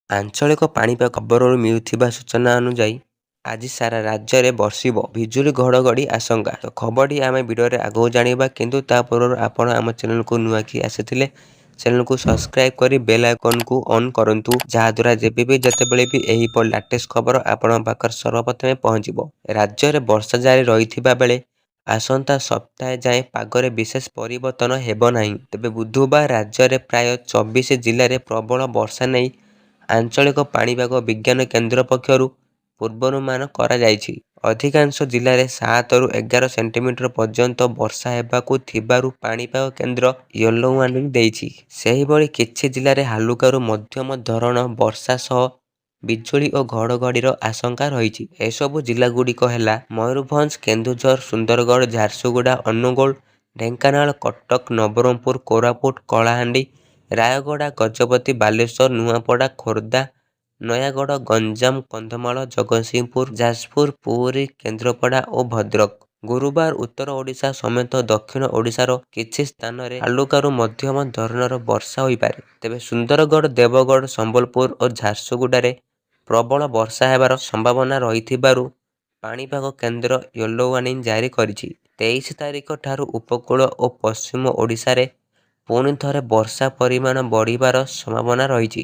ଆଞ୍ଚଳିକ ପାଣିପାଗ ଖବରରୁ ମିଳୁଥିବା ସୂଚନା ଅନୁଯାୟୀ ଆଜି ସାରା ରାଜ୍ୟରେ ବର୍ଷିବ ବିଜୁଳି ଘଡ଼ଘଡ଼ି ଆଶଙ୍କା। ତ ଖବରଟି ଆମେ ଭିଡ଼ିଓରେ ଆଗକୁ ଜାଣିବା, କିନ୍ତୁ ତା ପୂର୍ବରୁ ଆପଣ ଆମ ଚ୍ୟାନେଲକୁ ନୂଆକି ଆସିଥିଲେ ଚ୍ୟାନେଲକୁ ସବସ୍କ୍ରାଇବ୍ କରି ବେଲ୍ ଆଇକନ୍କୁ ଅନ୍ କରନ୍ତୁ, ଯାହାଦ୍ୱାରା ଯେତେବେଳେ ବି ଏହିପରି ଲାଟେଷ୍ଟ ଖବର ଆପଣଙ୍କ ପାଖରେ ସର୍ବପ୍ରଥମେ ପହଞ୍ଚିବ। ରାଜ୍ୟରେ ବର୍ଷା ଜାରି ରହିଥିବା ବେଳେ ଆସନ୍ତା ସପ୍ତାହ ଯାଏଁ ପାଗରେ ବିଶେଷ ପରିବର୍ତ୍ତନ ହେବ ନାହିଁ। ତେବେ ବୁଧବାର ରାଜ୍ୟରେ ପ୍ରାୟ 24 ଜିଲ୍ଲାରେ ପ୍ରବଳ ବର୍ଷା ନେଇ ଆଞ୍ଚଳିକ ପାଣିପାଗ ବିଜ୍ଞାନ କେନ୍ଦ୍ର ପକ୍ଷରୁ ପୂର୍ବାନୁମାନ କରାଯାଇଛି। ଅଧିକାଂଶ ଜିଲ୍ଲାରେ 7ରୁ 11 ସେଣ୍ଟିମିଟର ପର୍ଯ୍ୟନ୍ତ ବର୍ଷା ହେବାକୁ ଥିବାରୁ ପାଣିପାଗ କେନ୍ଦ୍ର ୟେଲୋ ୱାର୍ଣ୍ଣିଂ ଦେଇଛି। ସେହିଭଳି କିଛି ଜିଲ୍ଲାରେ ହାଲୁକାରୁ ମଧ୍ୟମ ଧରଣ ବର୍ଷା ସହ ବିଜୁଳି ଓ ଘଡ଼ଘଡ଼ିର ଆଶଙ୍କା ରହିଛି। ଏସବୁ ଜିଲ୍ଲାଗୁଡ଼ିକ ହେଲା ମୟୂରଭଞ୍ଜ, କେନ୍ଦୁଝର, ସୁନ୍ଦରଗଡ଼, ଝାରସୁଗୁଡ଼ା, ଅନୁଗୁଳ, ଢେଙ୍କାନାଳ, କଟକ, ନବରଙ୍ଗପୁର, କୋରାପୁଟ, କଳାହାଣ୍ଡି, ରାୟଗଡ଼ା, ଗଜପତି, ବାଲେଶ୍ୱର, ନୂଆପଡ଼ା, ଖୋର୍ଦ୍ଧା, ନୟାଗଡ଼, ଗଞ୍ଜାମ, କନ୍ଧମାଳ, ଜଗତସିଂହପୁର, ଯାଜପୁର, ପୁରୀ, କେନ୍ଦ୍ରାପଡ଼ା ଓ ଭଦ୍ରକ। ଗୁରୁବାର ଉତ୍ତର ଓଡ଼ିଶା ସମେତ ଦକ୍ଷିଣ ଓଡ଼ିଶାର କିଛି ସ୍ଥାନରେ ହାଲୁକାରୁ ମଧ୍ୟମ ଧରଣର ବର୍ଷା ହୋଇପାରେ। ତେବେ ସୁନ୍ଦରଗଡ଼, ଦେବଗଡ଼, ସମ୍ବଲପୁର ଓ ଝାରସୁଗୁଡ଼ାରେ ପ୍ରବଳ ବର୍ଷା ହେବାର ସମ୍ଭାବନା ରହିଥିବାରୁ ପାଣିପାଗ କେନ୍ଦ୍ର ୟେଲୋ ୱାର୍ଣ୍ଣିଂ ଜାରି କରିଛି। 23 ତାରିଖ ଠାରୁ ଉପକୂଳ ଓ ପଶ୍ଚିମ ଓଡ଼ିଶାରେ ପୁଣି ଥରେ ବର୍ଷା ପରିମାଣ ବଢ଼ିବାର ସମ୍ଭାବନା ରହିଛି।